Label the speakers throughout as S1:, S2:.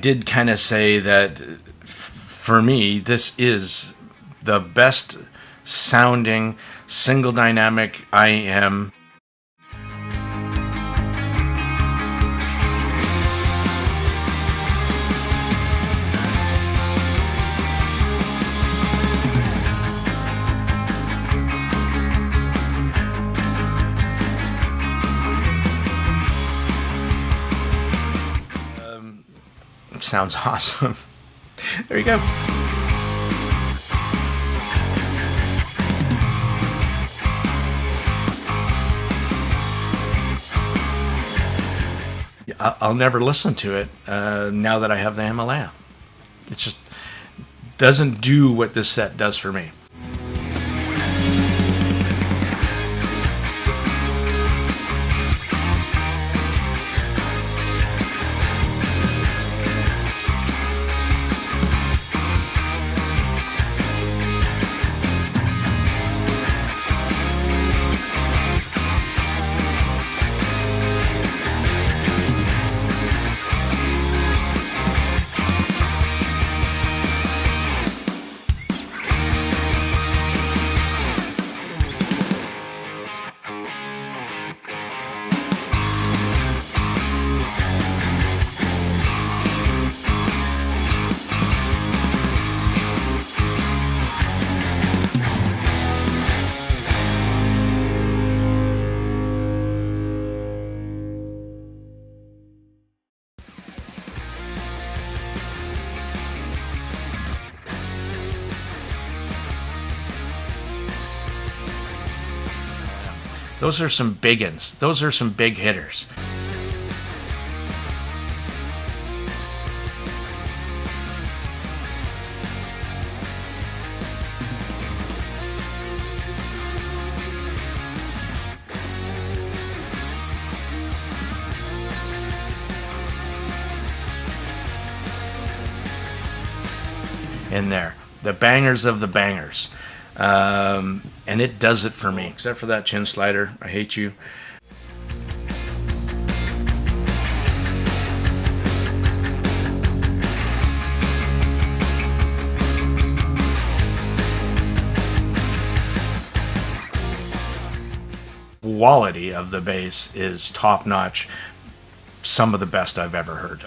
S1: did kind of say that for me, this is the best sounding single dynamic IM. Sounds awesome. There you go. I'll never listen to it now that I have the Himalaya. It just doesn't do what this set does for me. Those are some big uns. Those are some big hitters. In there, the bangers of the bangers. And it does it for me, except for that chin slider. I hate you. Quality of the bass is top notch. Some of the best I've ever heard,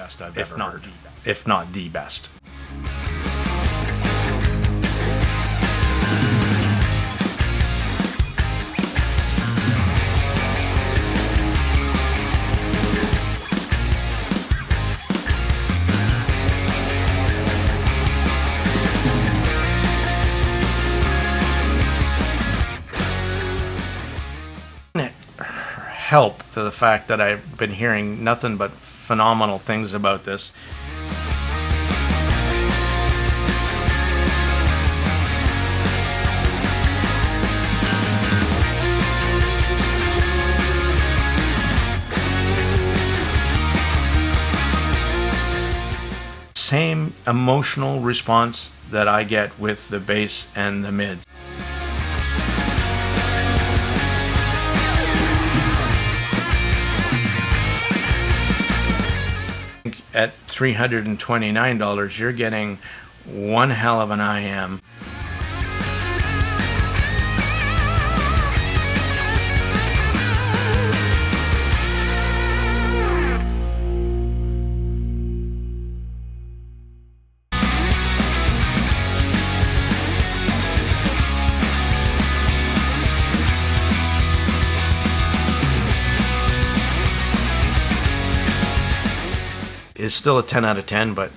S1: if not the best. Help to the fact that I've been hearing nothing but phenomenal things about this. Same emotional response that I get with the bass and the mids. At $329, you're getting one hell of an IM. It's still a 10 out of 10, but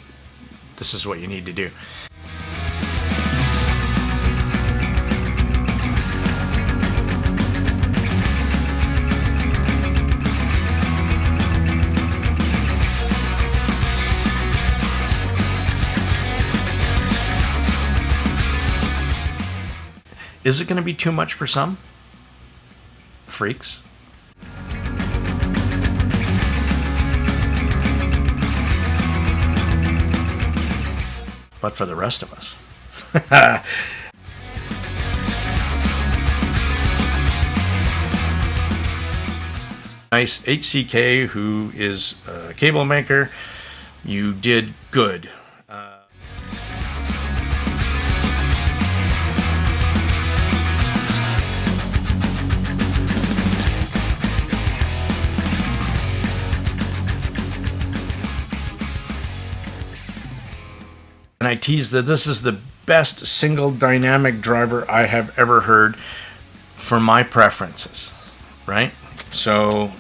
S1: this is what you need to do. Is it going to be too much for some freaks? But for the rest of us. Nice HCK, who is a cable maker, You did good. And I teased that this is the best single dynamic driver I have ever heard for my preferences, right? So,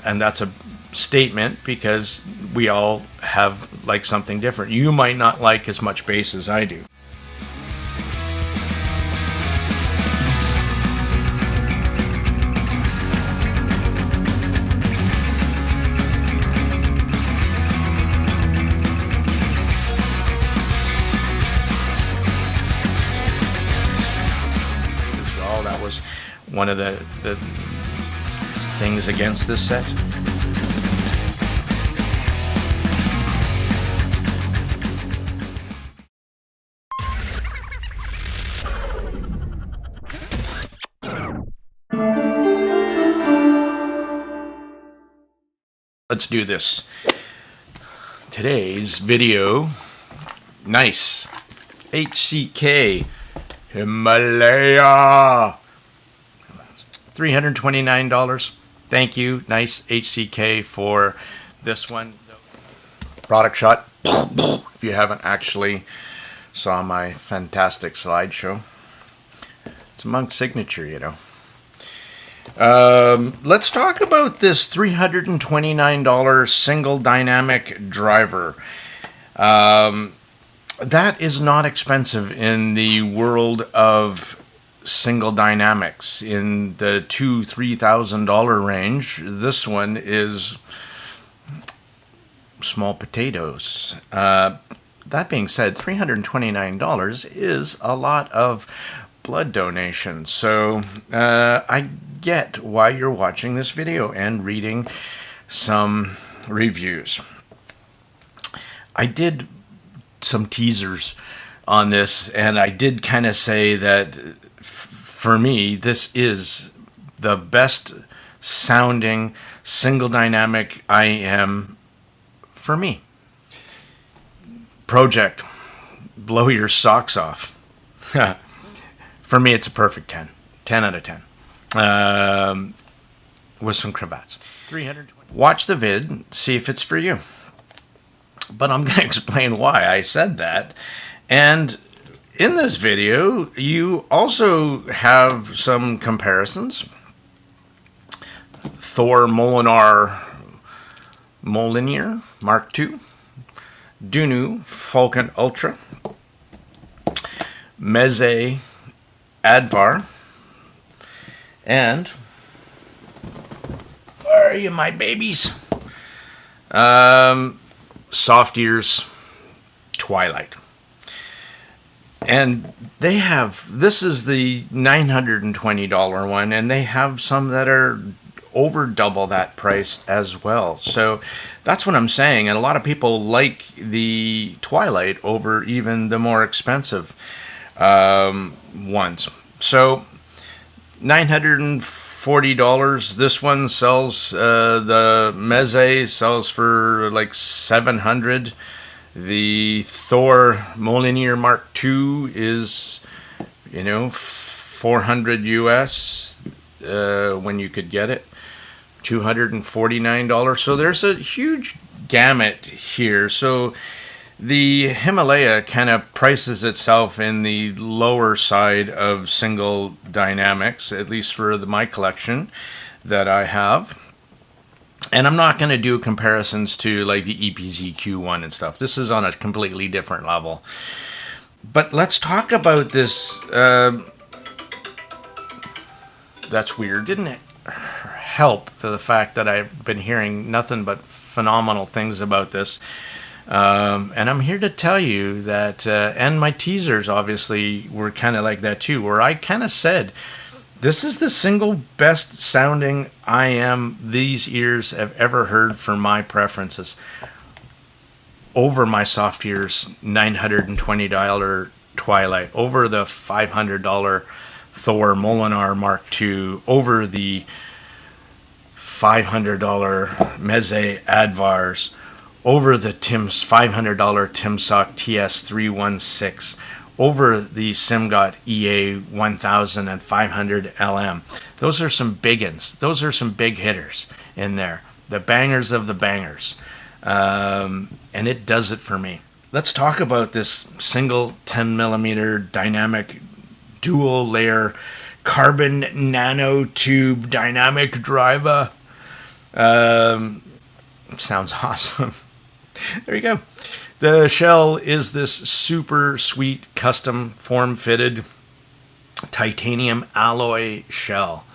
S1: and that's a statement because we all have like something different. You might not like as much bass as I do. That was one of the things against this set. Let's do this. Today's video, nice HCK Himalaya, $329. Thank you, nice HCK, for this one. Product shot. If you haven't actually saw my fantastic slideshow, it's a Monk signature, you know. Let's talk about this $329 single dynamic driver. That is not expensive in the world of single dynamics. In the $2,000-$3,000 range, this one is small potatoes. That being said, $329 is a lot of blood donations. So I get why you're watching this video and reading some reviews. I did some teasers on this, and I did kind of say that for me, this is the best sounding single dynamic IM for me. Project, blow your socks off. For me, it's a perfect 10. 10 out of 10. With some cravats. 320. Watch the vid, see if it's for you. But I'm going to explain why I said that. And in this video, you also have some comparisons. THOR MJÖLNIR Mark II, Dunu Falcon Ultra, MEZE ADVAR, and where are you, my babies? SOFTEARS TWILIGHT. And they have, this is the $920 one, and they have some that are over double that price as well. So that's what I'm saying. And a lot of people like the Twilight over even the more expensive ones. So $940. This one sells, the MEZE sells for like $700. The THOR MJÖLNIR Mark II is, you know, $400 US when you could get it. $249. So there's a huge gamut here. So the Himalaya kind of prices itself in the lower side of single dynamics, at least for my collection that I have. And I'm not going to do comparisons to like the EPZ-Q1 and stuff. This is on a completely different level. But let's talk about this. That's weird. Didn't it help the fact that I've been hearing nothing but phenomenal things about this? And I'm here to tell you that, and my teasers obviously were kind of like that too, where I kind of said, this is the single best sounding IM these ears have ever heard for my preferences, over my SOFTEARS $920 Twilight, over the $500 THOR MJÖLNIR Mark II, over the $500 MEZE ADVARs, over the Tim's $500 Timsock TS316, over the Simgot EA 1500 LM. Those are some big uns. Those are some big hitters in there. The bangers of the bangers. And it does it for me. Let's talk about this single 10mm dynamic dual layer carbon nanotube dynamic driver. Sounds awesome. There you go. The shell is this super sweet custom form-fitted titanium alloy shell.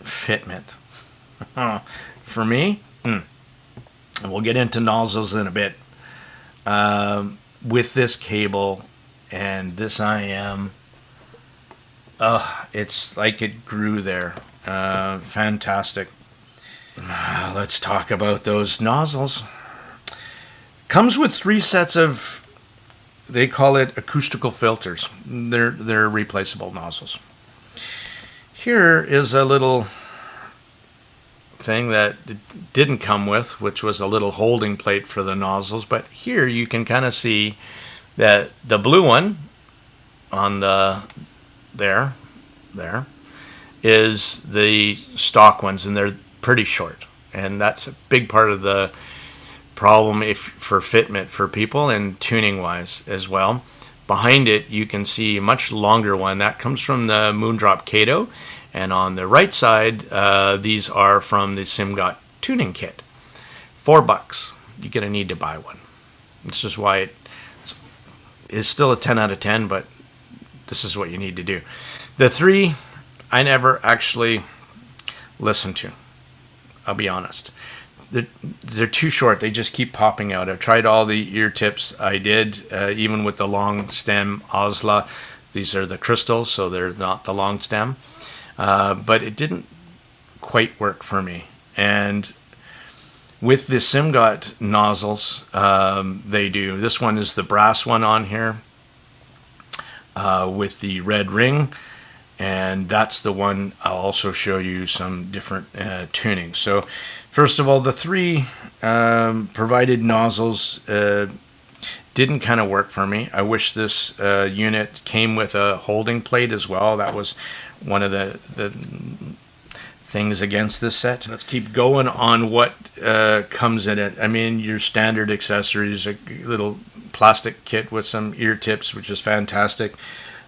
S1: Fitment. For me, and we'll get into nozzles in a bit. With this cable and this IM, it's like it grew there. Fantastic. Let's talk about those nozzles. Comes with 3 sets of, they call it acoustical filters. They're replaceable nozzles. Here is a little thing that it didn't come with, which was a little holding plate for the nozzles. But here you can kind of see that the blue one on the there is the stock ones, and they're pretty short, and that's a big part of the problem for fitment for people and tuning wise as well. Behind it you can see a much longer one that comes from the Moondrop Kato, and on the right side these are from the Simgot tuning kit. $4. You're gonna need to buy one. This is why it is still a 10 out of 10, but this is what you need to do. The 3 I never actually listened to. I'll be honest. They're too short. They just keep popping out. I've tried all the ear tips I did, even with the long stem Osla. These are the crystals, so they're not the long stem. But it didn't quite work for me. And with the Simgot nozzles, they do. This one is the brass one on here with the red ring. And that's the one I'll also show you some different tunings. So first of all, the 3 provided nozzles didn't kind of work for me. I wish this unit came with a holding plate as well. That was one of the things against this set. Let's keep going on what comes in it. I mean, your standard accessories, a little plastic kit with some ear tips, which is fantastic.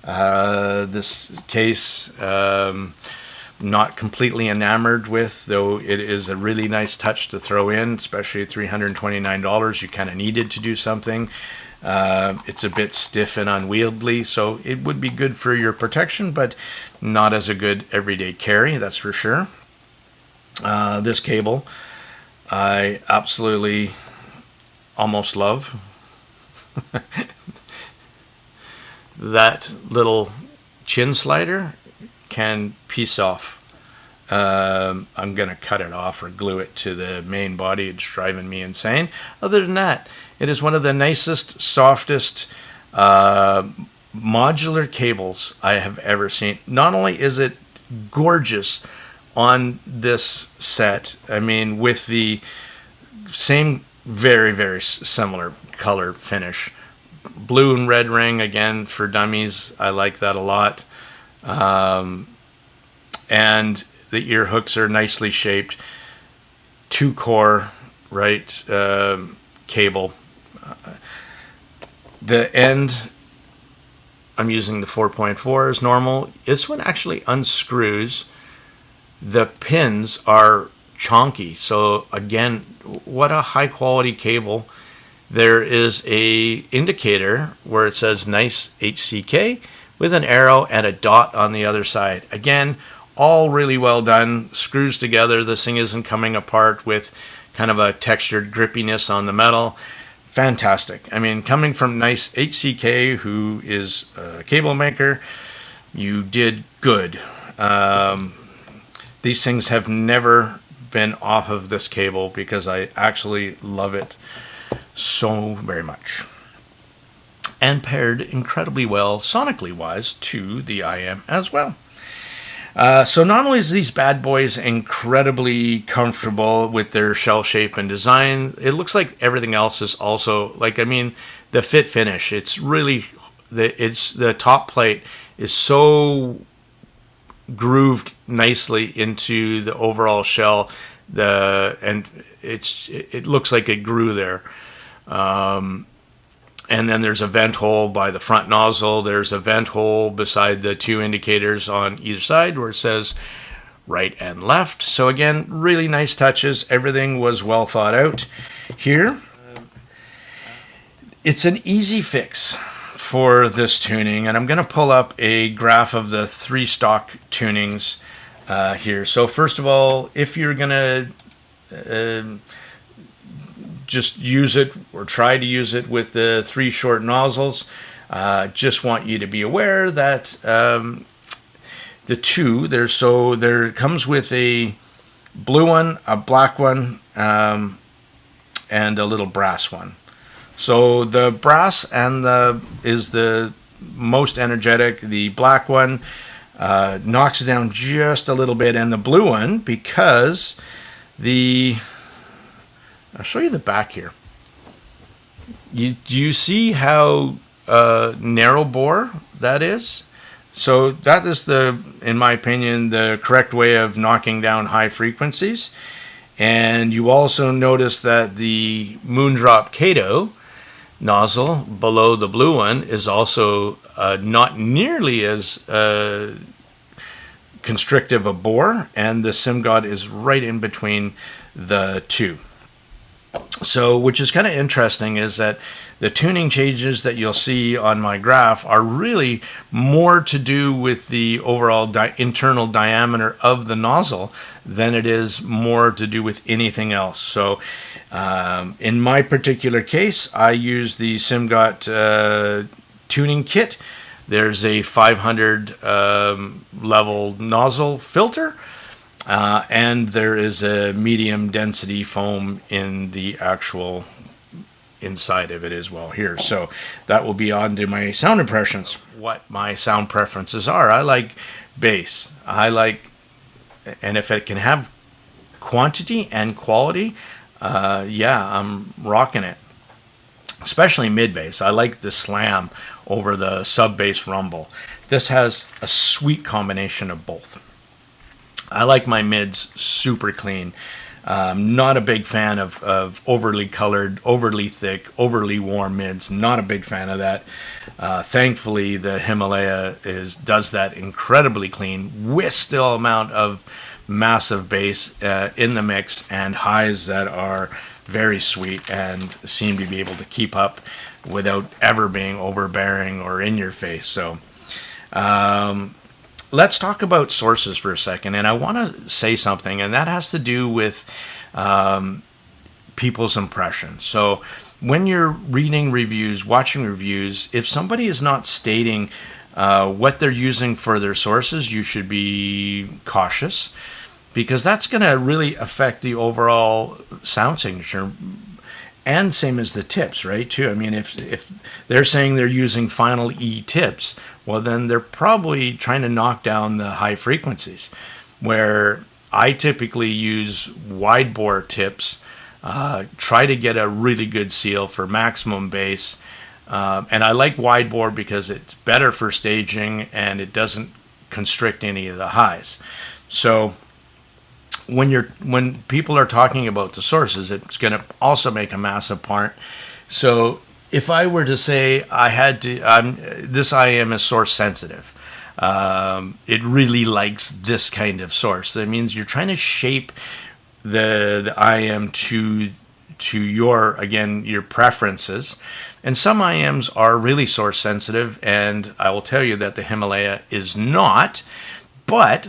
S1: This case, not completely enamored with, though it is a really nice touch to throw in, especially at $329. You kind of needed to do something. It's a bit stiff and unwieldy, so it would be good for your protection, but not as a good everyday carry, that's for sure. This cable, I absolutely almost love. That little chin slider can piece off. I'm going to cut it off or glue it to the main body. It's driving me insane. Other than that, it is one of the nicest, softest modular cables I have ever seen. Not only is it gorgeous on this set, I mean, with the same very, very similar color finish. Blue and red ring, again, for dummies. I like that a lot. And the ear hooks are nicely shaped. 2-core, right, cable. The end, I'm using the 4.4 as normal. This one actually unscrews. The pins are chonky. So again, what a high quality cable. There is a indicator where it says nice HCK with an arrow and a dot on the other side. Again, all really well done. Screws together. This thing isn't coming apart with kind of a textured grippiness on the metal. Fantastic. I mean, coming from Nice HCK, who is a cable maker, you did good. These things have never been off of this cable because I actually love it so very much, and paired incredibly well sonically wise to the IM as well. So not only is these bad boys incredibly comfortable with their shell shape and design, it looks like everything else is also, like, I mean, the fit finish, it's really, the top plate is so grooved nicely into the overall shell, and it looks like it grew there. And then there's a vent hole by the front nozzle. There's a vent hole beside the two indicators on either side where it says right and left. So again, really nice touches. Everything was well thought out here. It's an easy fix for this tuning, and I'm going to pull up a graph of the 3 stock tunings here. So first of all, if you're going to just use it or try to use it with the 3 short nozzles, just want you to be aware that the two there comes with a blue one, a black one, and a little brass one. So the brass is the most energetic. The black one knocks it down just a little bit, and the blue one, because I'll show you the back here. Do you see how narrow bore that is? So that is in my opinion, the correct way of knocking down high frequencies. And you also notice that the Moondrop Kato nozzle below the blue one is also not nearly as constrictive a bore, and the Simgot is right in between the two. So, which is kind of interesting, is that the tuning changes that you'll see on my graph are really more to do with the overall internal diameter of the nozzle than it is more to do with anything else. So in my particular case, I use the Simgot tuning kit. There's a 500 level nozzle filter. And there is a medium density foam in the actual inside of it as well here. So that will be on to my sound impressions. What my sound preferences are. I like bass. And if it can have quantity and quality, yeah, I'm rocking it. Especially mid bass. I like the slam over the sub bass rumble. This has a sweet combination of both. I like my mids super clean. Not a big fan of overly colored, overly thick, overly warm mids. Not a big fan of that. Thankfully, the Himalaya does that incredibly clean with still amount of massive bass in the mix and highs that are very sweet and seem to be able to keep up without ever being overbearing or in your face. So let's talk about sources for a second, and I want to say something, and that has to do with people's impressions. So when you're reading reviews, watching reviews, if somebody is not stating what they're using for their sources, you should be cautious, because that's going to really affect the overall sound signature. And same as the tips, right, too. I mean, if they're saying they're using Final E tips, well, then they're probably trying to knock down the high frequencies. Where I typically use wide bore tips, try to get a really good seal for maximum bass. And I like wide bore because it's better for staging and it doesn't constrict any of the highs. So when people are talking about the sources, it's going to also make a massive part. So if I were to say this IM is source sensitive, it really likes this kind of source. That means you're trying to shape the IM to your preferences. And some IMs are really source sensitive, and I will tell you that the Himalaya is not. But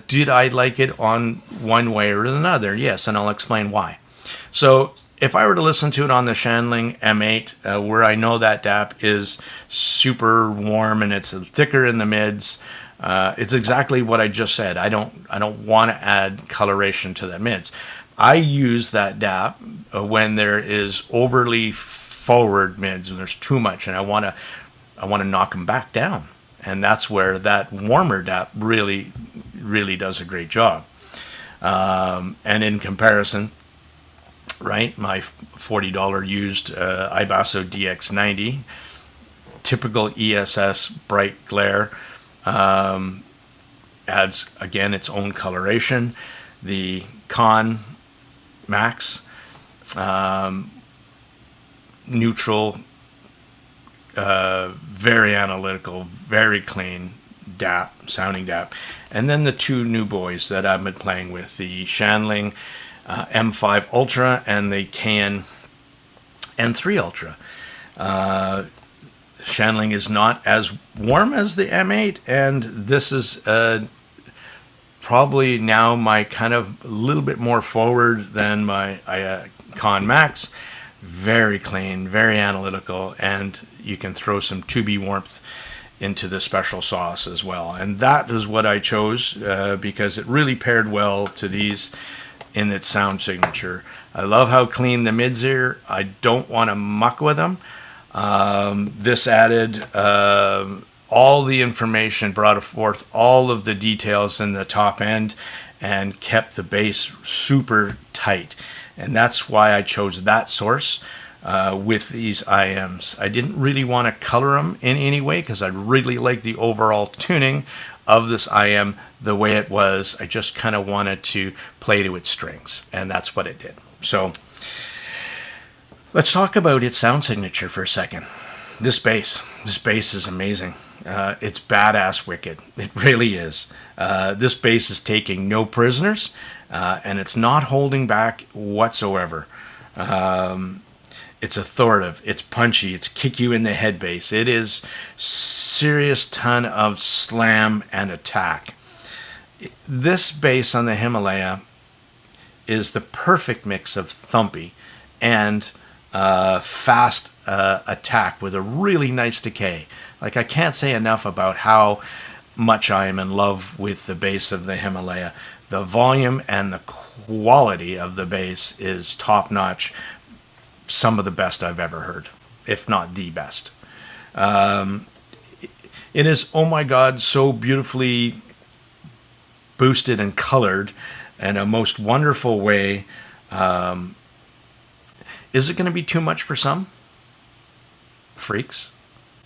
S1: did I like it on one way or another? Yes, and I'll explain why. So if I were to listen to it on the Shanling M8, where I know that DAP is super warm and it's thicker in the mids, it's exactly what I just said. I don't want to add coloration to the mids. I use that DAP when there is overly forward mids, when there's too much, and I want to knock them back down. And that's where that warmer DAP really really does a great job. And in comparison, right, my $40 used Ibasso DX90, typical ESS bright glare, adds again its own coloration. The CONT Max, neutral, very analytical, very clean DAP, sounding DAP. And then the two new boys that I've been playing with, the SHANLING M5 Ultra and the KN N3 Ultra. SHANLING is not as warm as the M8, and this is probably now my kind of a little bit more forward than my CONT Max. Very clean, very analytical, and you can throw some 2B warmth into the special sauce as well. And that is what I chose because it really paired well to these in its sound signature. I love how clean the mids are. I don't want to muck with them. This added all the information, brought forth all of the details in the top end, and kept the bass super tight. And that's why I chose that source with these IMs. I didn't really want to color them in any way because I really like the overall tuning of this IM the way it was. I just kind of wanted to play to its strings, and that's what it did. So let's talk about its sound signature for a second. This bass is amazing. It's badass wicked. It really is. This bass is taking no prisoners, and it's not holding back whatsoever. It's authoritative, it's punchy, it's kick you in the head bass. It is serious ton of slam and attack. This bass on the Himalaya is the perfect mix of thumpy and fast attack with a really nice decay. Like, I can't say enough about how much I am in love with the bass of the Himalaya. The volume and the quality of the bass is top notch. Some of the best I've ever heard, if not the best. It is, oh my God, so beautifully boosted and colored in a most wonderful way. Is it going to be too much for some freaks?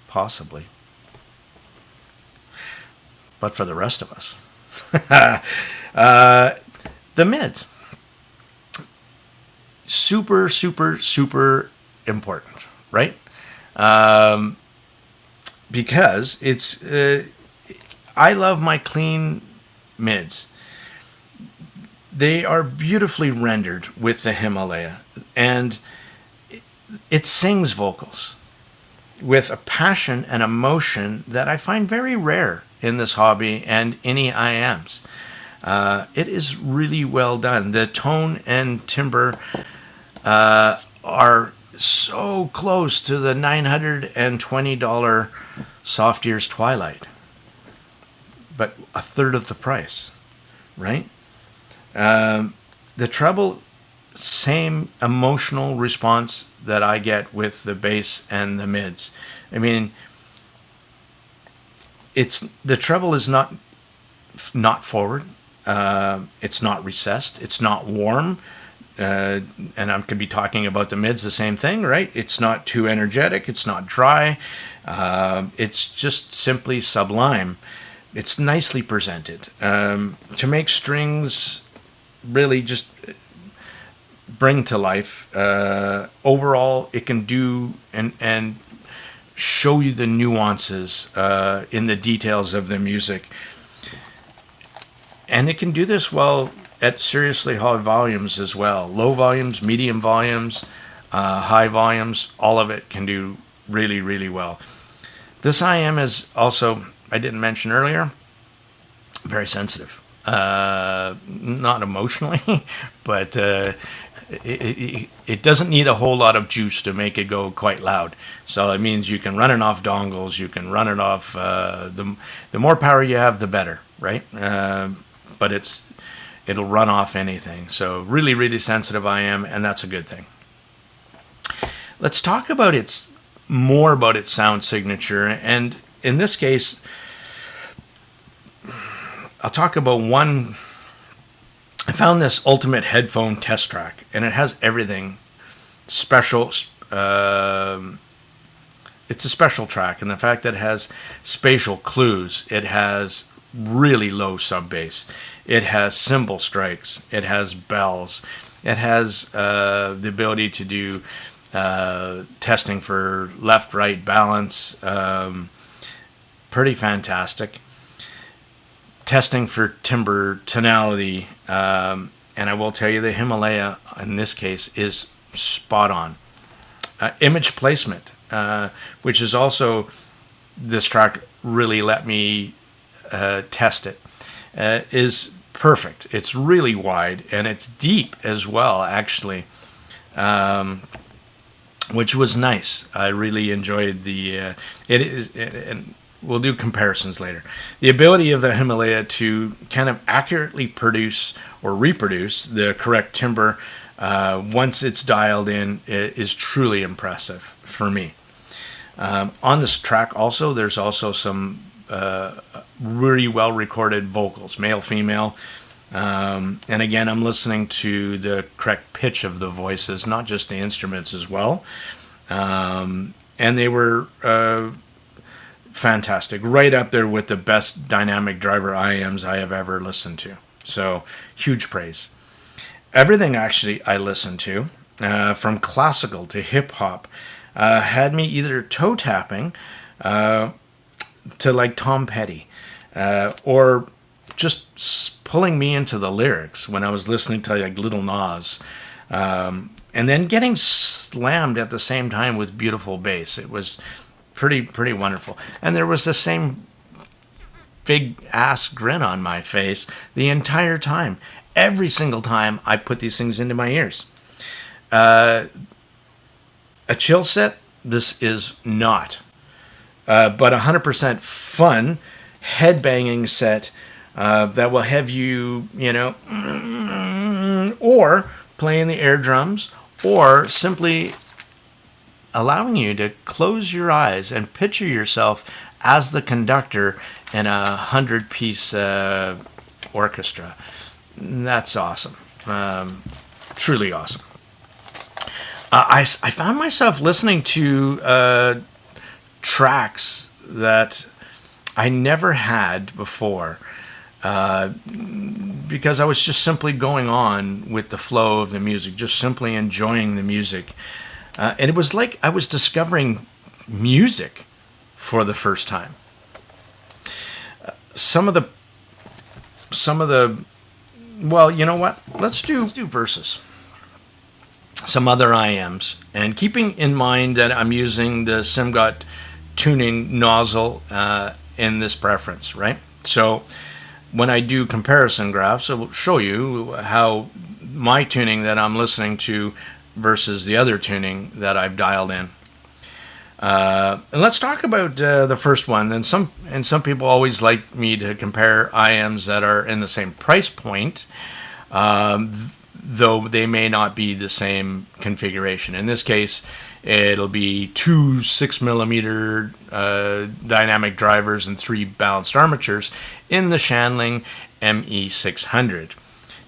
S1: Possibly. But for the rest of us, the mids. Super, super, super important, right? Because it's, I love my clean mids. They are beautifully rendered with the Himalaya, and it sings vocals with a passion and emotion that I find very rare in this hobby and any IMs. It is really well done. The tone and timbre are so close to the $920 SOFTEARS TWILIGHT, but a third of the price, right? The treble, same emotional response that I get with the bass and the mids. I mean, the treble is not forward. It's not recessed. It's not warm. And I could be talking about the mids, the same thing, right? It's not too energetic. It's not dry. It's just simply sublime. It's nicely presented. To make strings really just bring to life. Overall, it can do and show you the nuances in the details of the music. And it can do this well at seriously high volumes as well. Low volumes, medium volumes, high volumes, all of it can do really, really well. This IM is also, I didn't mention earlier, very sensitive. Not emotionally, but it doesn't need a whole lot of juice to make it go quite loud. So it means you can run it off dongles, you can run it off, the more power you have, the better, right? But it'll run off anything. So really, really sensitive IM, and that's a good thing. Let's talk about more about its sound signature. And in this case, I'll talk about one. I found this ultimate headphone test track, and it has everything special. It's a special track, and the fact that it has spatial clues, it has really low sub bass, it has cymbal strikes, it has bells, it has the ability to do testing for left-right balance, pretty fantastic. Testing for timbre tonality, and I will tell you the Himalaya in this case is spot on. Image placement, which is also, this track really let me test it, is perfect. It's really wide and it's deep as well, actually, which was nice. I really enjoyed the and we'll do comparisons later. The ability of the Himalaya to kind of accurately produce or reproduce the correct timbre once it's dialed in is truly impressive for me. On this track also, there's also some really well recorded vocals, male, female. And again, I'm listening to the correct pitch of the voices, not just the instruments as well. And they were fantastic, right up there with the best dynamic driver IMs I have ever listened to. So huge praise. Everything actually I listened to, from classical to hip hop, had me either toe tapping to like Tom Petty, or just pulling me into the lyrics when I was listening to like Little Nas, and then getting slammed at the same time with beautiful bass. It was pretty wonderful, and there was the same big ass grin on my face the entire time. Every single time I put these things into my ears. A chill set, this is not. But 100% fun, headbanging set that will have you, or playing the air drums, or simply allowing you to close your eyes and picture yourself as the conductor in a 100-piece orchestra. That's awesome. Truly awesome. I found myself listening to tracks that I never had before, because I was just simply going on with the flow of the music, just simply enjoying the music. And it was like I was discovering music for the first time. Some of the well, you know what? Let's do verses. Some other IMs, and keeping in mind that I'm using the Simgot tuning nozzle in this preference, right? So when I do comparison graphs, I will show you how my tuning that I'm listening to versus the other tuning that I've dialed in. And let's talk about the first one. And some people always like me to compare IMs that are in the same price point, though they may not be the same configuration. In this case, it'll be two 6mm dynamic drivers and 3 balanced armatures in the SHANLING ME600.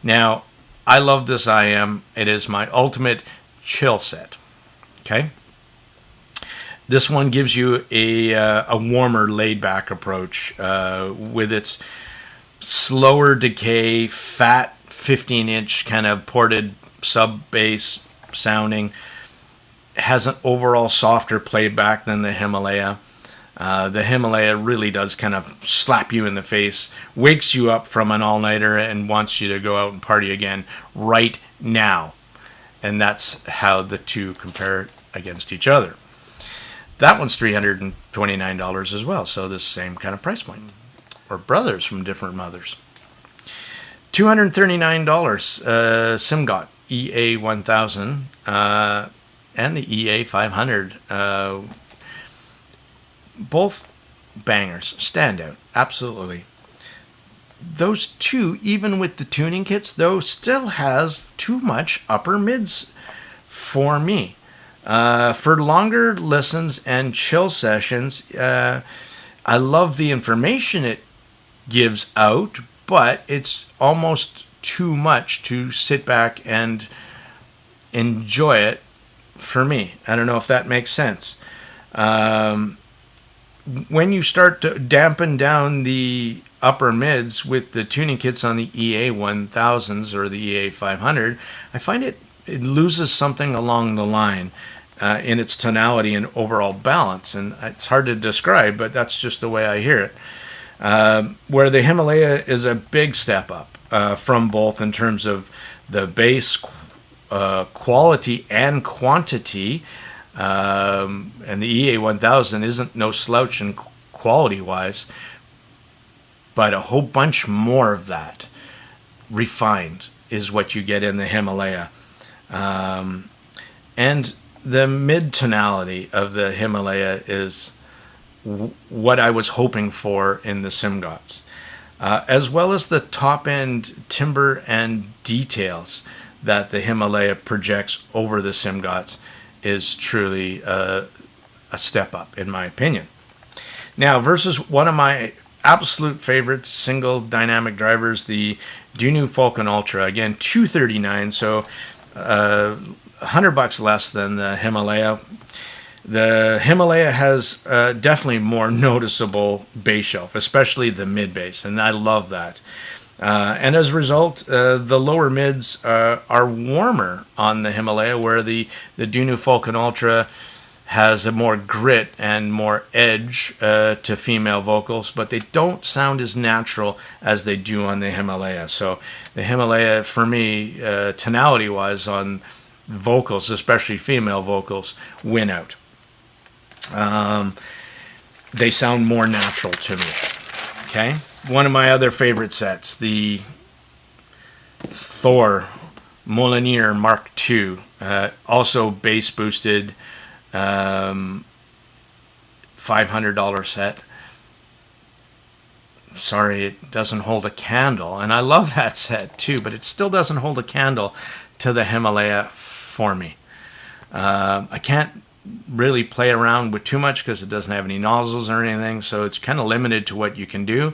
S1: Now, I love this IM. It is my ultimate chill set. Okay. This one gives you a warmer, laid-back approach with its slower decay, fat 15-inch kind of ported sub-bass sounding. It has an overall softer playback than the Himalaya. The Himalaya really does kind of slap you in the face, wakes you up from an all-nighter and wants you to go out and party again right now. And that's how the two compare against each other. That one's $329 as well, so this same kind of price point. Or brothers from different mothers. $239, Simgot EA1000 and the EA500. Both bangers, standout, absolutely. Those two, even with the tuning kits, though, still has too much upper mids for me. For longer listens and chill sessions, I love the information it gives out, but it's almost too much to sit back and enjoy it for me. I don't know if that makes sense. When you start to dampen down the upper mids with the tuning kits on the EA 1000s or the EA 500, I find it loses something along the line in its tonality and overall balance. And it's hard to describe, but that's just the way I hear it. Where the Himalaya is a big step up from both in terms of the bass quality and quantity. And the EA 1000 isn't no slouch in quality-wise, but a whole bunch more of that refined is what you get in the Himalaya. And the mid-tonality of the Himalaya is what I was hoping for in the Simgots, as well as the top-end timbre and details that the Himalaya projects over the Simgots is truly a step up, in my opinion. Now, versus one of my absolute favorite single dynamic drivers, the Dunu Falcon Ultra. Again, $239, so $100 less than the Himalaya. The Himalaya has definitely more noticeable bass shelf, especially the mid bass, and I love that. And as a result, the lower mids are warmer on the Himalaya, where the Dunu Falcon Ultra has a more grit and more edge to female vocals, but they don't sound as natural as they do on the Himalaya. So the Himalaya, for me, tonality-wise on vocals, especially female vocals, win out. They sound more natural to me. Okay? One of my other favorite sets, the THOR MJÖLNIR Mark II, also bass boosted, $500 set. Sorry, it doesn't hold a candle, and I love that set too, but it still doesn't hold a candle to the Himalaya for me. I can't really play around with too much because it doesn't have any nozzles or anything, so it's kind of limited to what you can do.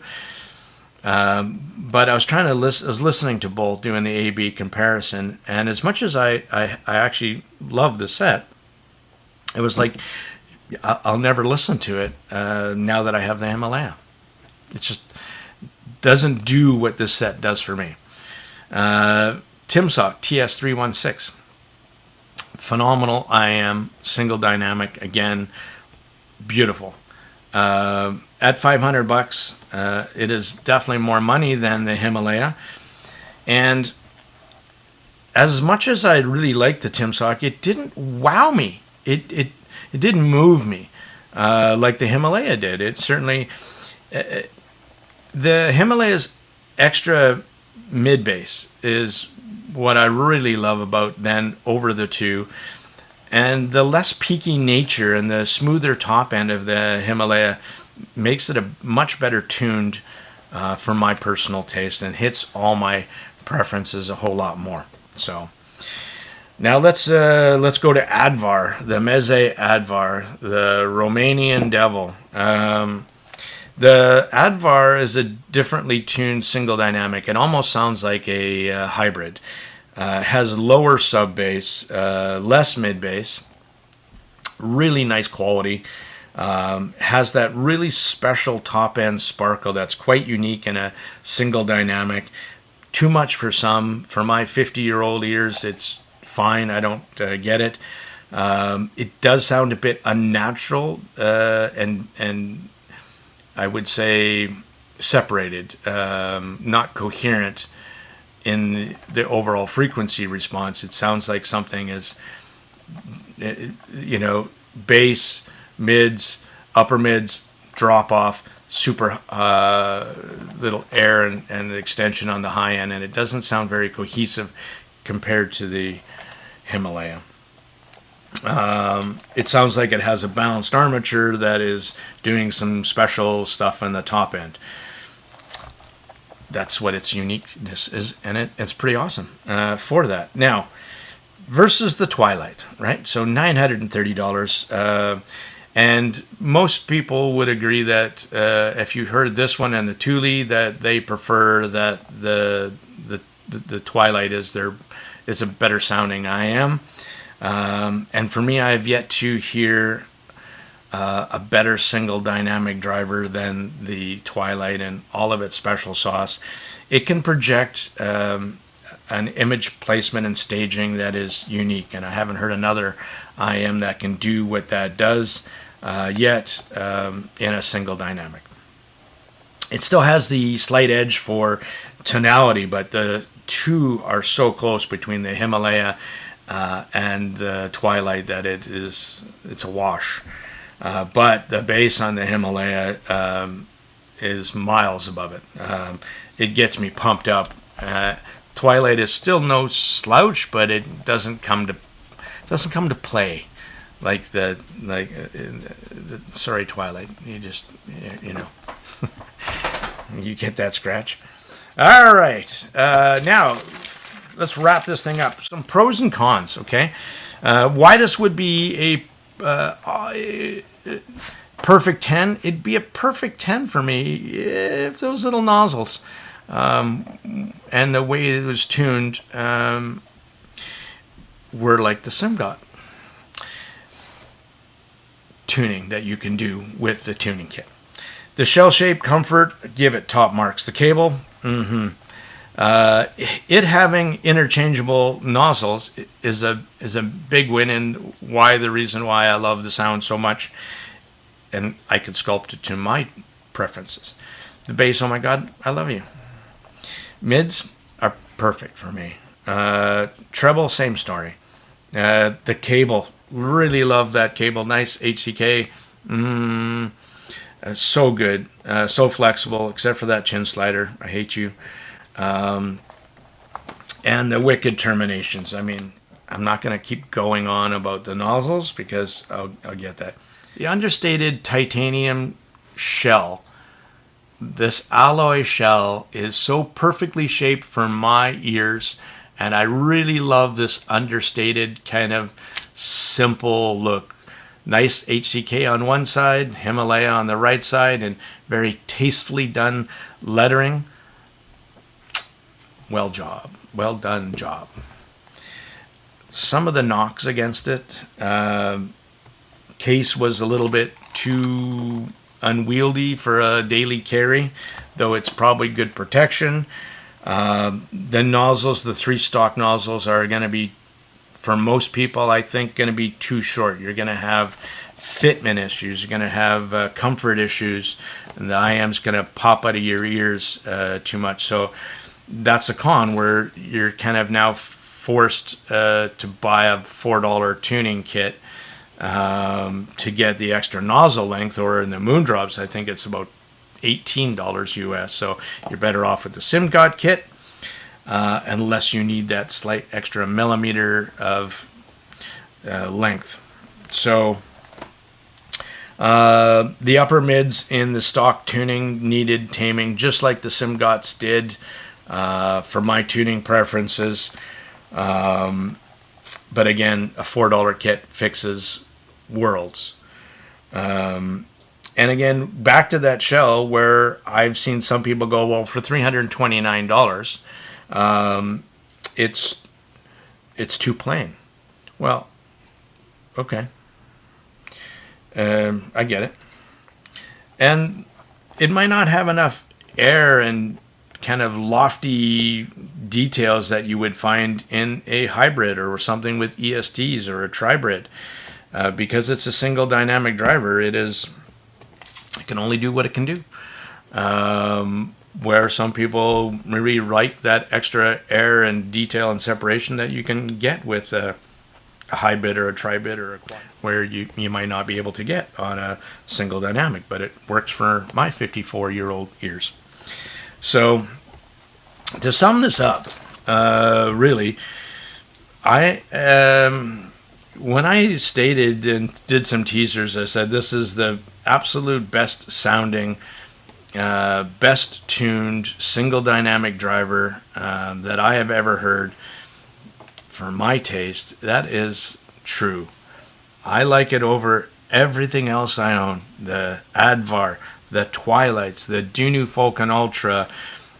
S1: But I was trying to I was listening to both, doing the A/B comparison, and as much as I actually love the set, it was like I'll never listen to it now that I have the Himalaya. It just doesn't do what this set does for me. Timsock TS316. Phenomenal IM, single dynamic, again, beautiful. At $500, it is definitely more money than the Himalaya. And as much as I really liked the Timsock, it didn't wow me. It didn't move me like the Himalaya did. It certainly... the Himalaya's extra mid-bass is what I really love about then over the two. And the less peaky nature and the smoother top end of the Himalaya makes it a much better tuned for my personal taste and hits all my preferences a whole lot more. So now let's go to ADVAR, the MEZE ADVAR, the Romanian devil. The ADVAR is a differently tuned single dynamic. It almost sounds like a hybrid. Has lower sub bass, less mid bass, really nice quality. Has that really special top end sparkle that's quite unique in a single dynamic. Too much for some. For my 50-year-old ears, it's fine. I don't get it. It does sound a bit unnatural and I would say separated, not coherent in the overall frequency response. It sounds like something is, bass, mids, upper mids, drop off, super little air and extension on the high end, and it doesn't sound very cohesive compared to the Himalaya. It sounds like it has a balanced armature that is doing some special stuff on the top end. That's what its uniqueness is, and it's pretty awesome for that. Now, versus the TWILIGHT, right? So $930. And most people would agree that if you heard this one and the Thule, that they prefer that the Twilight is a better sounding IM. And for me, I have yet to hear a better single dynamic driver than the Twilight and all of its special sauce. It can project an image placement and staging that is unique, and I haven't heard another IM that can do what that does yet in a single dynamic. It still has the slight edge for tonality, but the two are so close between the Himalaya and the Twilight that it's a wash. But the bass on the Himalaya is miles above it. It gets me pumped up. Twilight is still no slouch, but it doesn't come to play like sorry, Twilight. You know you get that scratch. All right, now let's wrap this thing up. Some pros and cons. Okay, why this would be a perfect 10? It'd be a perfect 10 for me if those little nozzles and the way it was tuned were like the Simgot tuning that you can do with the tuning kit. The shell shape, comfort, give it top marks. The cable, it having interchangeable nozzles is a big win, and the reason why I love the sound so much, and I could sculpt it to my preferences. The bass, oh my God, I love you. Mids are perfect for me. Treble, same story. The cable, really love that cable. Nice HCK. So good. So flexible, except for that chin slider. I hate you. And the wicked terminations. I mean, I'm not going to keep going on about the nozzles because I'll get that. The understated titanium shell, this alloy shell, is so perfectly shaped for my ears, and I really love this understated kind of simple look. Nice HCK on one side, Himalaya on the right side, and very tastefully done lettering. Well done job. Some of the knocks against it, case was a little bit too unwieldy for a daily carry, though it's probably good protection. The nozzles, the 3 stock nozzles, are going to be, for most people, I think, going to be too short. You're going to have fitment issues. You're going to have comfort issues, and the IM's going to pop out of your ears too much. So that's a con, where you're kind of now forced to buy a $4 tuning kit to get the extra nozzle length, or in the Moondrops, I think it's about $18 US. So you're better off with the Simgot kit, unless you need that slight extra millimeter of length. So the upper mids in the stock tuning needed taming, just like the Simgots did for my tuning preferences. But again, a $4 kit fixes worlds. And again, back to that shell, where I've seen some people go, well, for $329, it's too plain. Well, okay. I get it. And it might not have enough air and kind of lofty details that you would find in a hybrid or something with ESTs or a tribrid. Because it's a single dynamic driver, it can only do what it can do. Where some people really like that extra air and detail and separation that you can get with a hybrid or a tribrid or a quad, where you might not be able to get on a single dynamic, but it works for my 54-year-old ears. So to sum this up, really, when I stated and did some teasers, I said this is the absolute best sounding, best tuned single dynamic driver that I have ever heard for my taste. That is true. I like it over everything else I own, the ADVAR, the Twilights, the Dunu Falcon Ultra,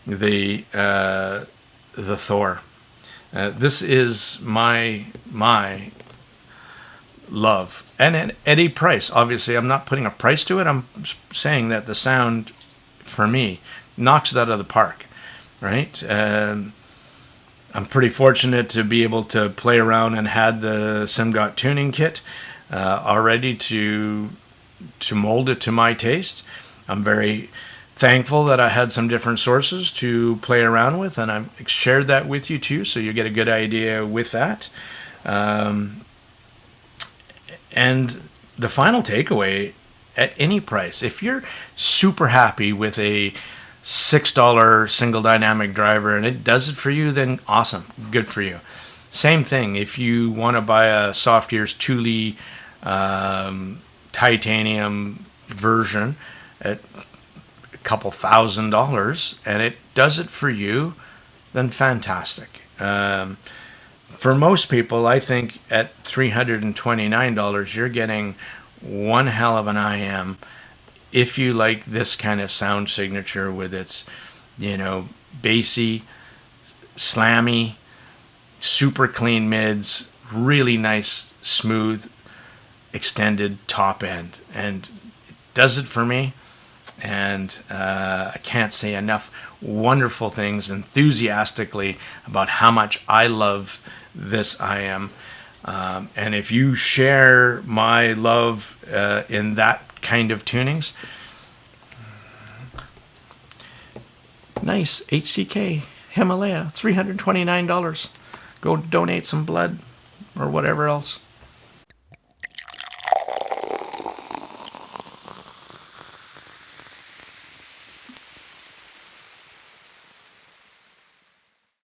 S1: the THOR. This is my love, and at a price. Obviously, I'm not putting a price to it. I'm saying that the sound, for me, knocks it out of the park, right? I'm pretty fortunate to be able to play around and had the Simgot tuning kit already to mold it to my taste. I'm very thankful that I had some different sources to play around with, and I've shared that with you too, so you get a good idea with that. And the final takeaway, at any price, if you're super happy with a $6 single dynamic driver and it does it for you, then awesome, good for you. Same thing if you want to buy a SOFTEARS Thule titanium version at a couple $1,000 and it does it for you, then fantastic. For most people, I think at $329, you're getting one hell of an IM if you like this kind of sound signature with its, bassy, slammy, super clean mids, really nice, smooth, extended top end. And it does it for me. And I can't say enough wonderful things enthusiastically about how much I love this IM. And if you share my love in that kind of tunings, nice HCK Himalaya, $329. Go donate some blood or whatever else.